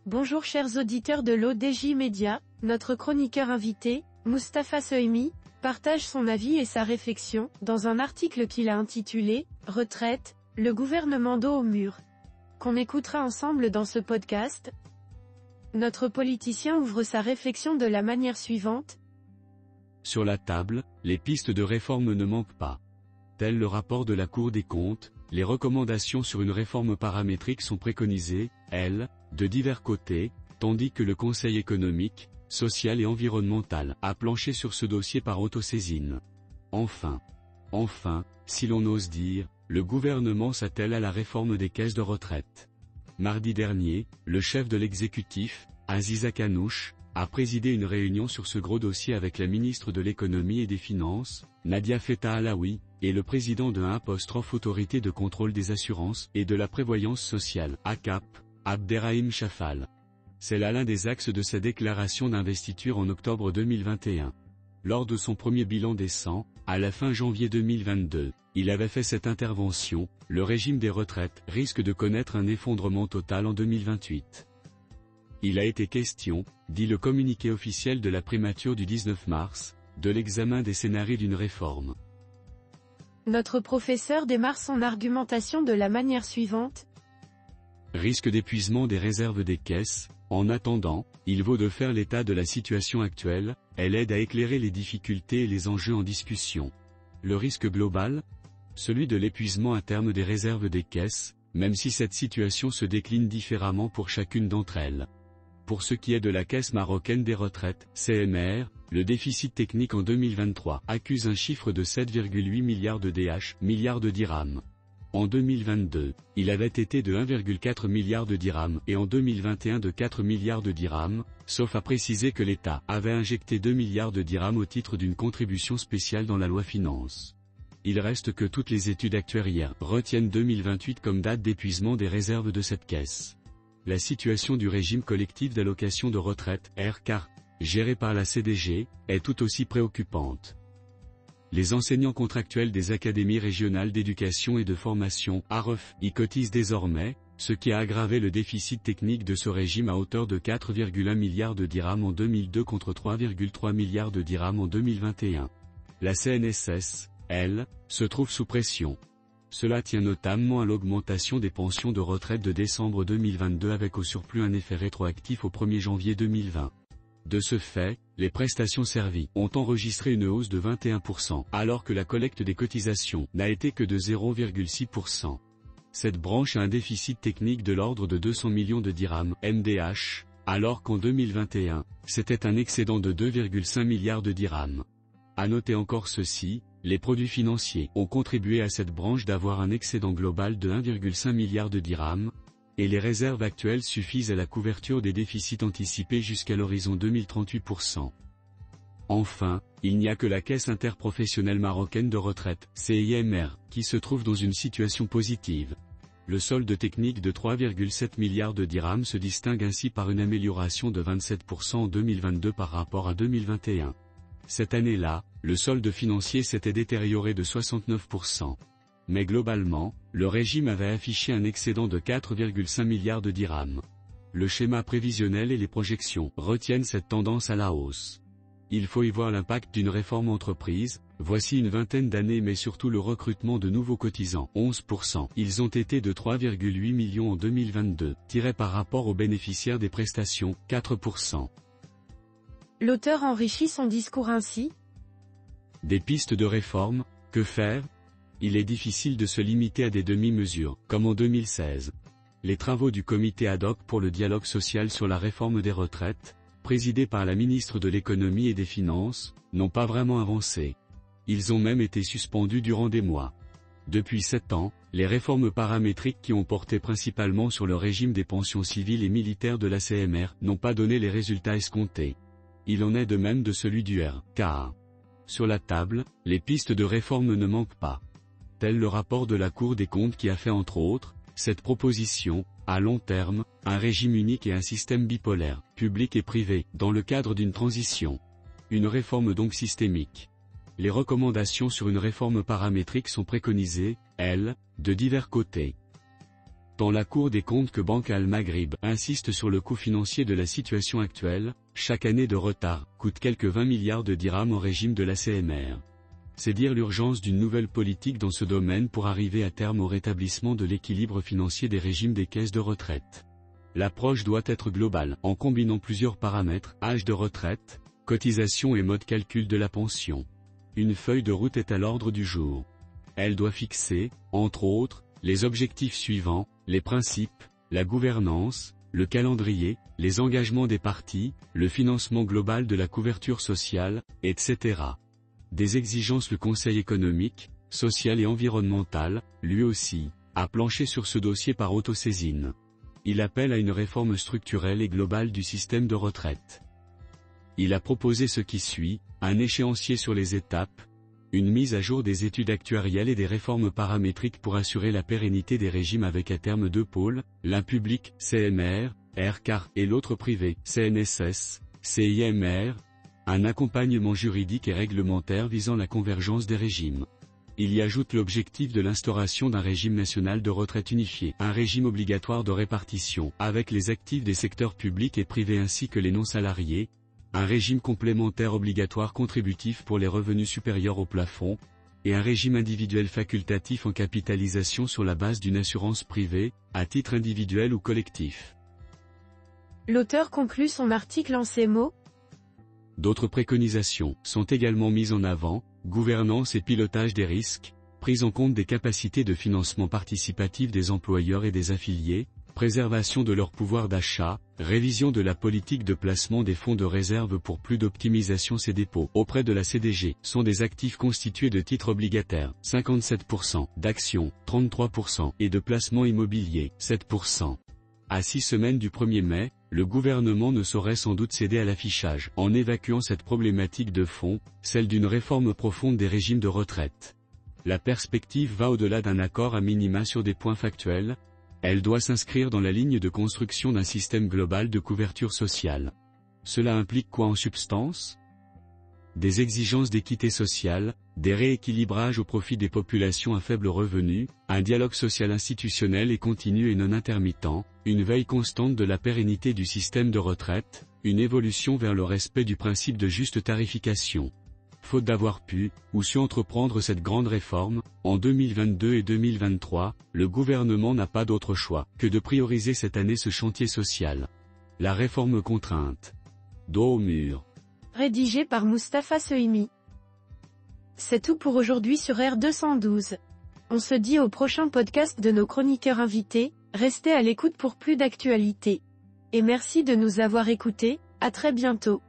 Bonjour chers auditeurs de l'ODJ Média, notre chroniqueur invité, Moustapha Sohimi, partage son avis et sa réflexion, dans un article qu'il a intitulé « Retraite, le gouvernement dos au mur », qu'on écoutera ensemble dans ce podcast. Notre politicien ouvre sa réflexion de la manière suivante. Sur la table, les pistes de réforme ne manquent pas. Tel le rapport de la Cour des comptes, les recommandations sur une réforme paramétrique sont préconisées, elles, de divers côtés, tandis que le Conseil économique, social et environnemental a planché sur ce dossier par autosaisine. Enfin, si l'on ose dire, le gouvernement s'attelle à la réforme des caisses de retraite. Mardi dernier, le chef de l'exécutif, Aziz Akanouche, a présidé une réunion sur ce gros dossier avec la ministre de l'économie et des finances, Nadia Feta Alaoui, et le président de Autorité de contrôle des assurances et de la prévoyance sociale, ACAP, Abderrahim Chafal. C'est là l'un des axes de sa déclaration d'investiture en octobre 2021. Lors de son premier bilan décent, à la fin janvier 2022, il avait fait cette intervention, le régime des retraites risque de connaître un effondrement total en 2028. Il a été question, dit le communiqué officiel de la primature du 19 mars, de l'examen des scénarios d'une réforme. Notre professeur démarre son argumentation de la manière suivante. Risque d'épuisement des réserves des caisses. En attendant, il vaut de faire l'état de la situation actuelle, elle aide à éclairer les difficultés et les enjeux en discussion. Le risque global? Celui de l'épuisement à terme des réserves des caisses, même si cette situation se décline différemment pour chacune d'entre elles. Pour ce qui est de la Caisse marocaine des retraites, CMR, le déficit technique en 2023 accuse un chiffre de 7,8 milliards de milliards de dirhams. En 2022, il avait été de 1,4 milliard de dirhams et en 2021 de 4 milliards de dirhams, sauf à préciser que l'État avait injecté 2 milliards de dirhams au titre d'une contribution spéciale dans la loi finance. Il reste que toutes les études actuarielles retiennent 2028 comme date d'épuisement des réserves de cette caisse. La situation du régime collectif d'allocation de retraite, RCAR, géré par la CDG, est tout aussi préoccupante. Les enseignants contractuels des académies régionales d'éducation et de formation, AREF, y cotisent désormais, ce qui a aggravé le déficit technique de ce régime à hauteur de 4,1 milliards de dirhams en 2002 contre 3,3 milliards de dirhams en 2021. La CNSS, elle, se trouve sous pression. Cela tient notamment à l'augmentation des pensions de retraite de décembre 2022 avec au surplus un effet rétroactif au 1er janvier 2020. De ce fait, les prestations servies ont enregistré une hausse de 21%, alors que la collecte des cotisations n'a été que de 0,6%. Cette branche a un déficit technique de l'ordre de 200 millions de dirhams, MDH, alors qu'en 2021, c'était un excédent de 2,5 milliards de dirhams. À noter encore ceci, les produits financiers ont contribué à cette branche d'avoir un excédent global de 1,5 milliard de dirhams, et les réserves actuelles suffisent à la couverture des déficits anticipés jusqu'à l'horizon 2038%. Enfin, il n'y a que la Caisse interprofessionnelle marocaine de retraite, CIMR, qui se trouve dans une situation positive. Le solde technique de 3,7 milliards de dirhams se distingue ainsi par une amélioration de 27% en 2022 par rapport à 2021. Cette année-là, le solde financier s'était détérioré de 69%. Mais globalement, le régime avait affiché un excédent de 4,5 milliards de dirhams. Le schéma prévisionnel et les projections retiennent cette tendance à la hausse. Il faut y voir l'impact d'une réforme entreprise, voici une vingtaine d'années mais surtout le recrutement de nouveaux cotisants, 11%. Ils ont été de 3,8 millions en 2022, tirés par rapport aux bénéficiaires des prestations, 4%. L'auteur enrichit son discours ainsi. Des pistes de réforme, que faire? Il est difficile de se limiter à des demi-mesures, comme en 2016. Les travaux du comité ad hoc pour le dialogue social sur la réforme des retraites, présidé par la ministre de l'économie et des finances, n'ont pas vraiment avancé. Ils ont même été suspendus durant des mois. Depuis 7 ans, les réformes paramétriques qui ont porté principalement sur le régime des pensions civiles et militaires de la CMR n'ont pas donné les résultats escomptés. Il en est de même de celui du RCAR. Sur la table, les pistes de réforme ne manquent pas. Tel le rapport de la Cour des comptes qui a fait entre autres, cette proposition, à long terme, un régime unique et un système bipolaire, public et privé, dans le cadre d'une transition. Une réforme donc systémique. Les recommandations sur une réforme paramétrique sont préconisées, elles, de divers côtés. Tant la Cour des comptes que Banque Al-Maghrib insiste sur le coût financier de la situation actuelle, chaque année de retard coûte quelques 20 milliards de dirhams au régime de la CMR. C'est dire l'urgence d'une nouvelle politique dans ce domaine pour arriver à terme au rétablissement de l'équilibre financier des régimes des caisses de retraite. L'approche doit être globale, en combinant plusieurs paramètres, âge de retraite, cotisation et mode calcul de la pension. Une feuille de route est à l'ordre du jour. Elle doit fixer, entre autres, les objectifs suivants, les principes, la gouvernance, le calendrier, les engagements des parties, le financement global de la couverture sociale, etc. Des exigences. Le Conseil économique, social et environnemental, lui aussi, a planché sur ce dossier par autosaisine. Il appelle à une réforme structurelle et globale du système de retraite. Il a proposé ce qui suit, un échéancier sur les étapes, une mise à jour des études actuarielles et des réformes paramétriques pour assurer la pérennité des régimes avec à terme deux pôles, l'un public, CMR, RCAR, et l'autre privé, CNSS, CIMR, un accompagnement juridique et réglementaire visant la convergence des régimes. Il y ajoute l'objectif de l'instauration d'un régime national de retraite unifié, un régime obligatoire de répartition, avec les actifs des secteurs publics et privés ainsi que les non-salariés, un régime complémentaire obligatoire contributif pour les revenus supérieurs au plafond, et un régime individuel facultatif en capitalisation sur la base d'une assurance privée, à titre individuel ou collectif. L'auteur conclut son article en ces mots. D'autres préconisations sont également mises en avant, gouvernance et pilotage des risques, prise en compte des capacités de financement participatif des employeurs et des affiliés, préservation de leur pouvoir d'achat, révision de la politique de placement des fonds de réserve pour plus d'optimisation. Ces dépôts auprès de la CDG sont des actifs constitués de titres obligataires, 57%, d'actions, 33%, et de placements immobiliers, 7%. À 6 semaines du 1er mai, le gouvernement ne saurait sans doute céder à l'affichage, en évacuant cette problématique de fond, celle d'une réforme profonde des régimes de retraite. La perspective va au-delà d'un accord à minima sur des points factuels. Elle doit s'inscrire dans la ligne de construction d'un système global de couverture sociale. Cela implique quoi en substance ? Des exigences d'équité sociale, des rééquilibrages au profit des populations à faible revenu, un dialogue social institutionnel et continu et non intermittent, une veille constante de la pérennité du système de retraite, une évolution vers le respect du principe de juste tarification. Faute d'avoir pu, ou su entreprendre cette grande réforme, en 2022 et 2023, le gouvernement n'a pas d'autre choix que de prioriser cette année ce chantier social. La réforme contrainte. Dos au mur. Rédigé par Mustapha Sohimi. C'est tout pour aujourd'hui sur R212. On se dit au prochain podcast de nos chroniqueurs invités, restez à l'écoute pour plus d'actualités. Et merci de nous avoir écoutés, à très bientôt.